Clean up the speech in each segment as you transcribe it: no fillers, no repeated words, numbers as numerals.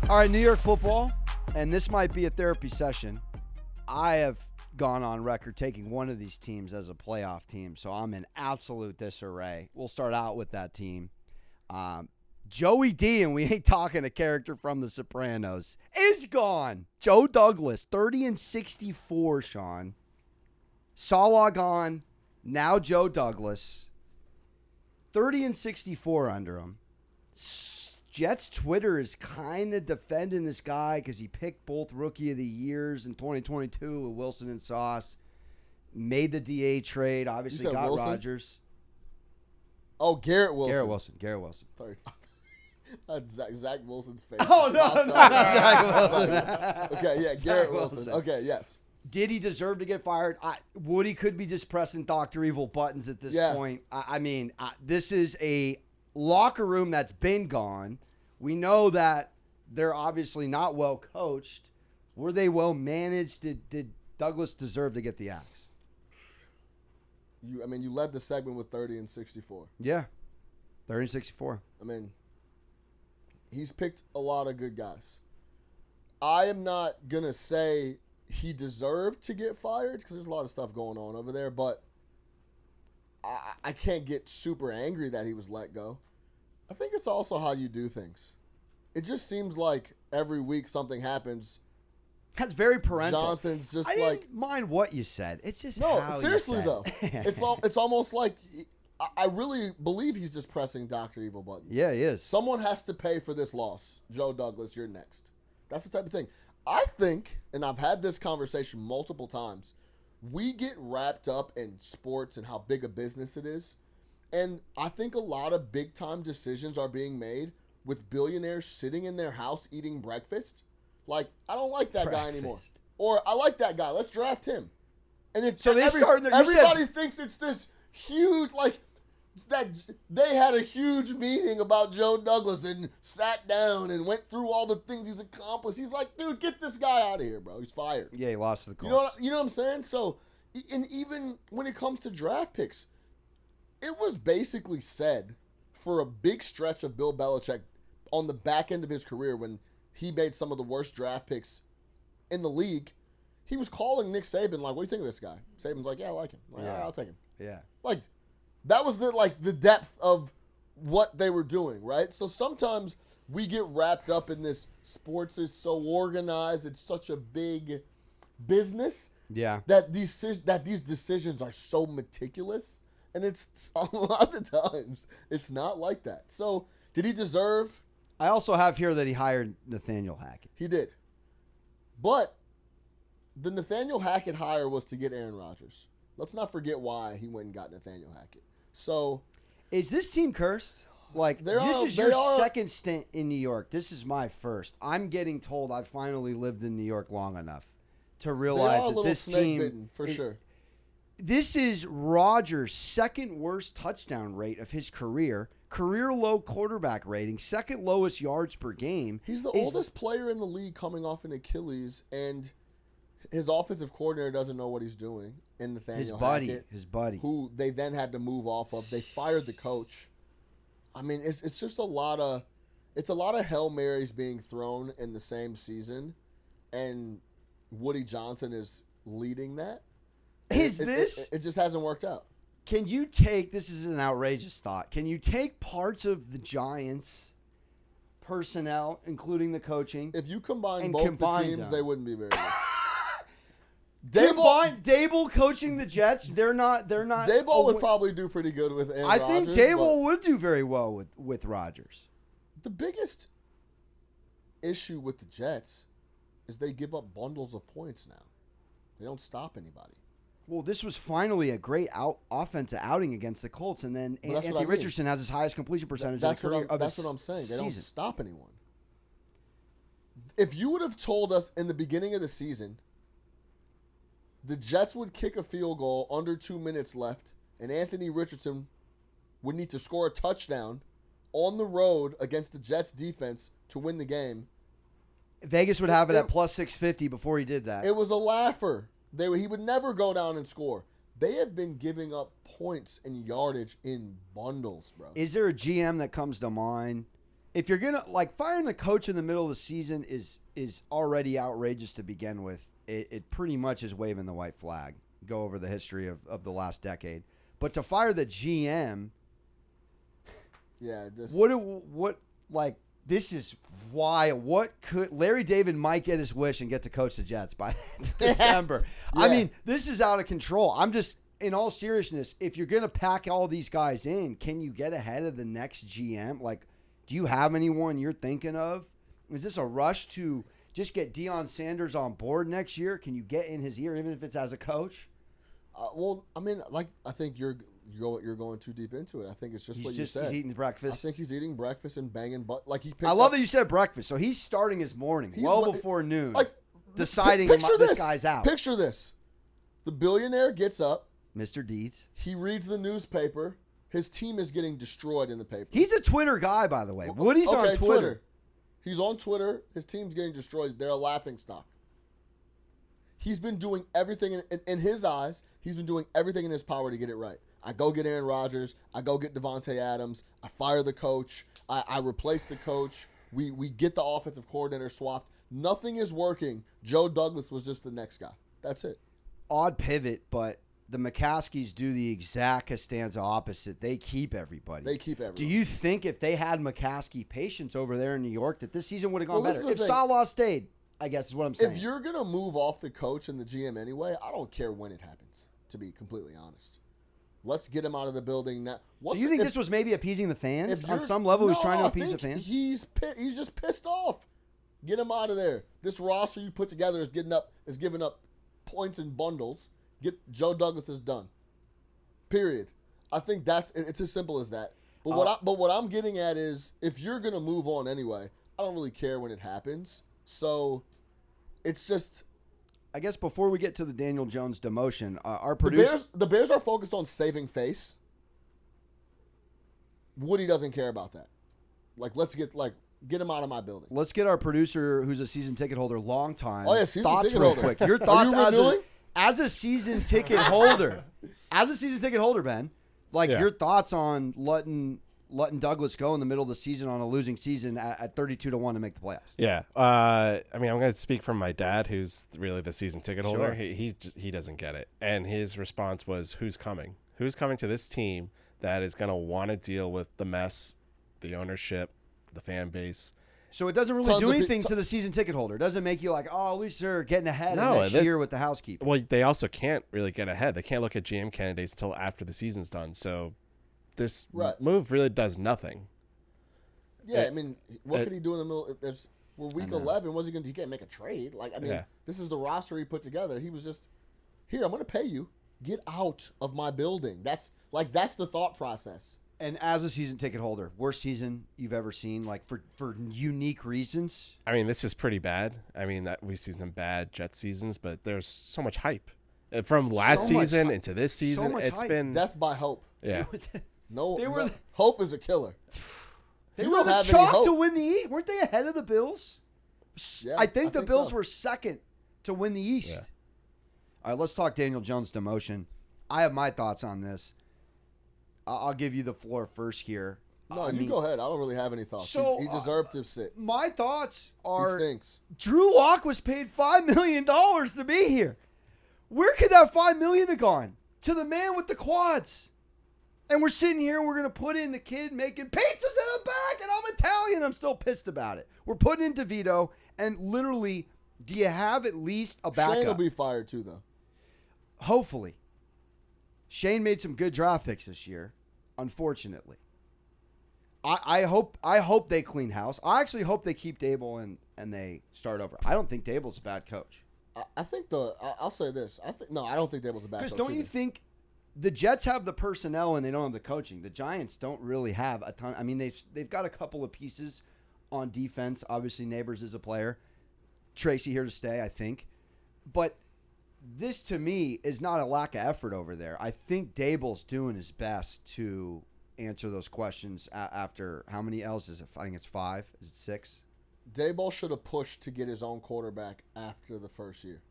All right, New York football, and this might be a therapy session. I have gone on record taking one of these teams as a playoff team, so I'm in absolute disarray. We'll start out with that team. Joey D, and we ain't talking a character from The Sopranos, is gone. Joe Douglas, 30-64, Sean. Salah gone, now Joe Douglas. 30-64 under him. Jets Twitter is kind of defending this guy because he picked both Rookie of the Years in 2022 with Wilson and Sauce. Made the DA trade, obviously got Wilson? Rodgers. Oh, Garrett Wilson. Garrett Wilson. Sorry. Zach Wilson's face. Oh, no, not Zach Wilson. Okay, yeah, Garrett Wilson. Okay, yes. Did he deserve to get fired? Woody could be just pressing Dr. Evil buttons at this point. I mean, this is a locker room that's been gone. We know that they're obviously not well coached. Were they well managed? Did Douglas deserve to get the axe? You led the segment with 30-64. Yeah, 30-64. I mean, he's picked a lot of good guys. I am not going to say he deserved to get fired because there's a lot of stuff going on over there, but I can't get super angry that he was let go. I think it's also how you do things. It just seems like every week something happens. That's very parental. Johnson's just I didn't mind what you said. It's just how seriously you said. though. It's almost like I really believe he's just pressing Dr. Evil buttons. Yeah, he is. Someone has to pay for this loss. Joe Douglas, you're next. That's the type of thing. I think, and I've had this conversation multiple times, we get wrapped up in sports and how big a business it is. And I think a lot of big-time decisions are being made with billionaires sitting in their house eating breakfast. Like, I don't like that guy anymore. Or, I like that guy. Let's draft him. And it's so everybody thinks it's this huge, like, that they had a huge meeting about Joe Douglas and sat down and went through all the things he's accomplished. He's like, dude, get this guy out of here, bro. He's fired. Yeah, he lost to the Colts. You know what I'm saying? So, and even when it comes to draft picks, it was basically said for a big stretch of Bill Belichick on the back end of his career when he made some of the worst draft picks in the league, he was calling Nick Saban like, what do you think of this guy? Saban's like, yeah, I like him. Like, yeah, I'll take him. Yeah. Like, that was the depth of what they were doing, right? So sometimes we get wrapped up in this sports is so organized, it's such a big business. Yeah. That these decisions are so meticulous, and it's a lot of times it's not like that. So, did he deserve? I also have here that he hired Nathaniel Hackett. He did. But the Nathaniel Hackett hire was to get Aaron Rodgers. Let's not forget why he went and got Nathaniel Hackett. So, is this team cursed? Like, this is your second stint in New York. This is my first. I'm getting told I've finally lived in New York long enough to realize that this team, bitten, for sure. This is Rodgers' second worst touchdown rate of his career low quarterback rating, second lowest yards per game. He's the oldest player in the league coming off an Achilles, and his offensive coordinator doesn't know what he's doing. And Nathaniel Hackett, his buddy, who they then had to move off of. They fired the coach. I mean, it's just a lot of Hail Marys being thrown in the same season, and Woody Johnson is leading that. It just hasn't worked out. Can you take, this is an outrageous thought, can you take parts of the Giants personnel, including the coaching, if you combine both the teams, they wouldn't be very good. Dable coaching the Jets, they're not. Dable would probably do pretty good with Aaron Rodgers. I think Dable would do very well with Rodgers. The biggest issue with the Jets is they give up bundles of points now. They don't stop anybody. Well, this was finally a great offensive outing against the Colts, and then Anthony Richardson has his highest completion percentage of the career. That's what I'm saying. They don't stop anyone. If you would have told us in the beginning of the season the Jets would kick a field goal under 2 minutes left, and Anthony Richardson would need to score a touchdown on the road against the Jets defense to win the game, Vegas would have it at plus 650 before he did that. It was a laugher. He would never go down and score. They have been giving up points and yardage in bundles, bro. Is there a GM that comes to mind if you're gonna firing the coach in the middle of the season is already outrageous to begin with. It pretty much is waving the white flag. Go over the history of the last decade, but to fire the GM, yeah, just this is why. What could Larry David might get his wish and get to coach the Jets by December? Yeah. I mean, this is out of control. I'm just, in all seriousness, if you're gonna pack all these guys in, can you get ahead of the next GM? Do you have anyone you're thinking of? Is this a rush to just get Deion Sanders on board next year? Can you get in his ear, even if it's as a coach? Well, I mean, I think you're going too deep into it. I think it's just what you said. He's eating breakfast. I think he's eating breakfast and banging butt. I love that you said breakfast. So he's starting his morning before noon, deciding this guy's out. Picture this: the billionaire gets up, Mr. Deeds. He reads the newspaper. His team is getting destroyed in the paper. He's a Twitter guy, by the way. Woody's on Twitter. He's on Twitter. His team's getting destroyed. They're a laughingstock. He's been doing everything in his eyes. He's been doing everything in his power to get it right. I go get Aaron Rodgers. I go get Devontae Adams. I fire the coach. I replace the coach. We get the offensive coordinator swapped. Nothing is working. Joe Douglas was just the next guy. That's it. Odd pivot, but the McCaskies do the exact Costanza opposite. They keep everybody. Do you think if they had McCaskey patience over there in New York that this season would have gone better? If Salah stayed, I guess is what I'm saying. If you're going to move off the coach and the GM anyway, I don't care when it happens, to be completely honest. Let's get him out of the building now. So you think this was maybe appeasing the fans? On some level, he's trying to appease the fans? He's just pissed off. Get him out of there. This roster you put together is giving up points in bundles. Get Joe Douglas is done. Period. I think it's as simple as that. But what I'm getting at is if you're gonna move on anyway, I don't really care when it happens. So it's just. I guess before we get to the Daniel Jones demotion, our producer. The Bears are focused on saving face. Woody doesn't care about that. Let's get him out of my building. Let's get our producer, who's a season ticket holder, long time. Oh yeah, season thoughts ticket real holder. Quick. Your thoughts as a season ticket holder. Ben. Your thoughts on letting Douglas go in the middle of the season on a losing season at 32-1 to make the playoffs. Yeah. I mean, I'm going to speak from my dad, who's really the season ticket holder. Sure. He doesn't get it. And his response was, who's coming? Who's coming to this team that is going to want to deal with the mess, the ownership, the fan base? So it doesn't really do anything to the season ticket holder. It doesn't make you like, oh, at least they're getting ahead next year with the housekeeping. Well, they also can't really get ahead. They can't look at GM candidates until after the season's done. So this move really does nothing. Yeah, I mean, what could he do in the middle? We're week 11. What's he going to do? He can't make a trade. This is the roster he put together. He was just, here, I'm going to pay you. Get out of my building. That's the thought process. And as a season ticket holder, worst season you've ever seen, for unique reasons? I mean, this is pretty bad. I mean, we've seen some bad Jets seasons, but there's so much hype. From last season into this season, it's been... Death by hope. Yeah. Hope is a killer. They were the chalk to win the East. Weren't they ahead of the Bills? Yeah, I think the Bills were second to win the East. Yeah. All right, let's talk Daniel Jones demotion. I have my thoughts on this. I'll give you the floor first here. No, you go ahead. I don't really have any thoughts. So, he deserved to sit. My thoughts are he stinks. Drew Lock was paid $5 million to be here. Where could that $5 million have gone? To the man with the quads. And we're sitting here, we're going to put in the kid making pizzas in the back, and I'm Italian. I'm still pissed about it. We're putting in DeVito, and literally, do you have at least a backup? Shane will be fired too, though. Hopefully. Shane made some good draft picks this year, unfortunately. I hope they clean house. I actually hope they keep Dable and they start over. I don't think Dable's a bad coach. I think I'll say this. I don't think Dable's a bad coach. Because don't you think the Jets have the personnel and they don't have the coaching? The Giants don't really have a ton. I mean, they've got a couple of pieces on defense. Obviously, Neighbors is a player. Tracy here to stay, I think. But this, to me, is not a lack of effort over there. I think Dable's doing his best to answer those questions after how many L's is it? I think it's 5. Is it 6? Daboll should have pushed to get his own quarterback after the first year.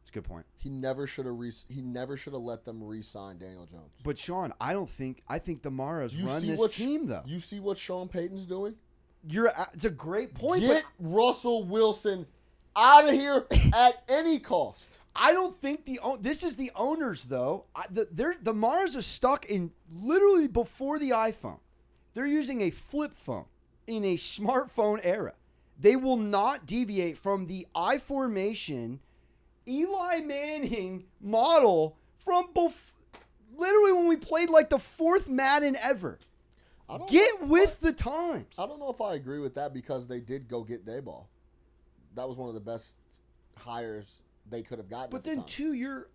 That's a good point. He never should have let them re-sign Daniel Jones. But Sean, I think the Maras run this team though. You see what Sean Payton's doing? It's a great point. Get Russell Wilson out of here at any cost. I don't think this is the owners, though. The Mars are stuck in literally before the iPhone. They're using a flip phone in a smartphone era. They will not deviate from the I formation Eli Manning model from literally when we played like the 4th Madden ever. Get with the times. I don't know if I agree with that because they did go get Dayball. That was one of the best hires they could have gotten. But then, to your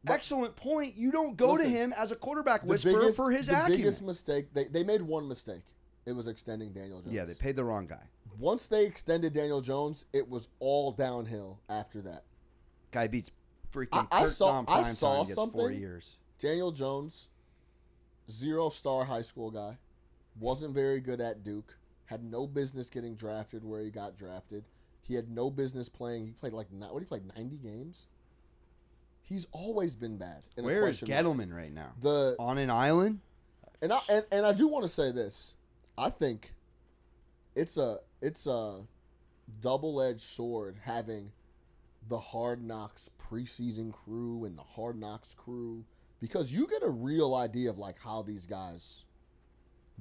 excellent point, you don't go to him as a quarterback whisperer for his acumen. The biggest mistake, they made one mistake. It was extending Daniel Jones. Yeah, they paid the wrong guy. Once they extended Daniel Jones, it was all downhill after that. Guy beats freaking I Kirk Dom saw time, gets something. 4 years. Daniel Jones, 0-star high school guy, wasn't very good at Duke, had no business getting drafted where he got drafted. He had no business playing. He played like 90 games? He's always been bad. Where is Gettleman right now? On an island? And I do want to say this. I think it's a double-edged sword having the Hard Knocks preseason crew and the Hard Knocks crew, because you get a real idea of like how these guys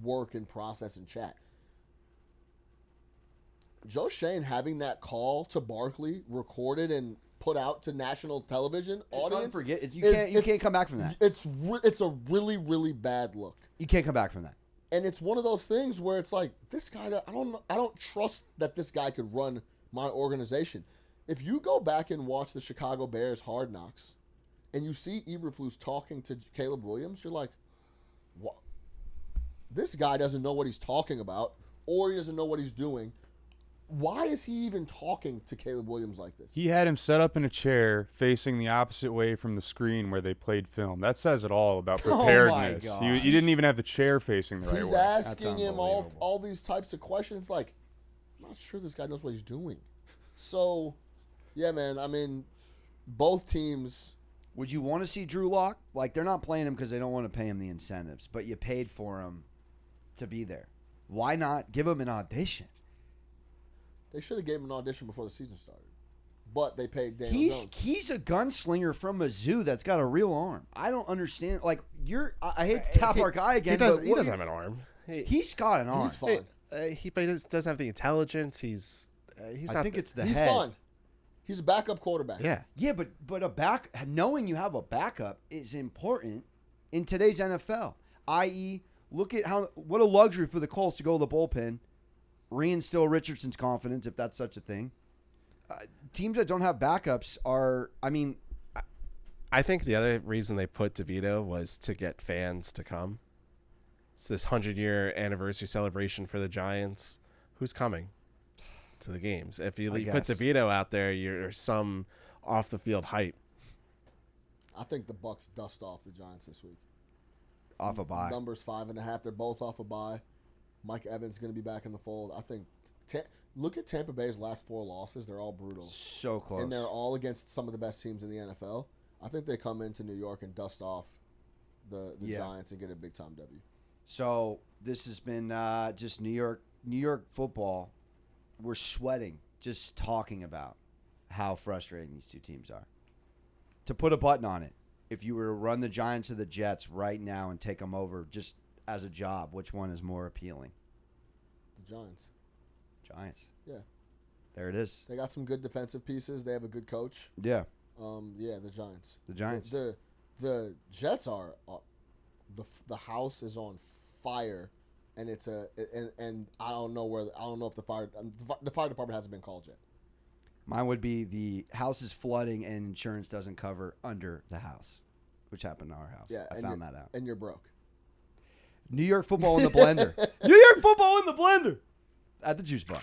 work and process and chat. Joe Shane having that call to Barkley recorded and put out to national television audience. You can't come back from that. It's a really, really bad look. You can't come back from that. And it's one of those things where it's like, this guy, I don't trust that this guy could run my organization. If you go back and watch the Chicago Bears Hard Knocks and you see Eberflus talking to Caleb Williams, you're like, what? This guy doesn't know what he's talking about, or he doesn't know what he's doing. Why is he even talking to Caleb Williams like this? He had him set up in a chair facing the opposite way from the screen where they played film. That says it all about preparedness. Oh my God. He didn't even have the chair facing the right way. He's asking him all these types of questions. Like, I'm not sure this guy knows what he's doing. So, yeah, man, I mean, both teams. Would you want to see Drew Lock? Like, they're not playing him because they don't want to pay him the incentives, but you paid for him to be there. Why not give him an audition? They should have gave him an audition before the season started. But they paid Daniel Jones. He's a gunslinger from Mizzou that's got a real arm. I don't understand. Like, I hate to tap our guy again. He does have an arm. He's got an arm. He's fine. He does have the intelligence. He's I think it's the head. He's fine. He's a backup quarterback. Yeah, but knowing you have a backup is important in today's NFL. I.e., look at what a luxury for the Colts to go to the bullpen, reinstill Richardson's confidence, if that's such a thing. Teams that don't have backups I think the other reason they put DeVito was to get fans to come. It's this 100-year anniversary celebration for the Giants. Who's coming to the games? If you put DeVito out there, you're some off-the-field hype. I think the Bucs dust off the Giants this week. Off a bye. Numbers 5.5. They're both off a bye. Mike Evans is going to be back in the fold. I think. Look at Tampa Bay's last 4 losses. They're all brutal. So close. And they're all against some of the best teams in the NFL. I think they come into New York and dust off the Giants and get a big-time W. So this has been just New York football. We're sweating just talking about how frustrating these two teams are. To put a button on it, if you were to run the Giants or the Jets right now and take them over just as a job, which one is more appealing? The Giants. Giants. Yeah. There it is. They got some good defensive pieces. They have a good coach. Yeah. The Giants. The Giants. The Jets are the house is on fire, and it's and I don't know if the fire department hasn't been called yet. Mine would be the house is flooding and insurance doesn't cover under the house, which happened to our house. Yeah, I found that out. And you're broke. New York football in the blender. New York football in the blender at the Juice Bar.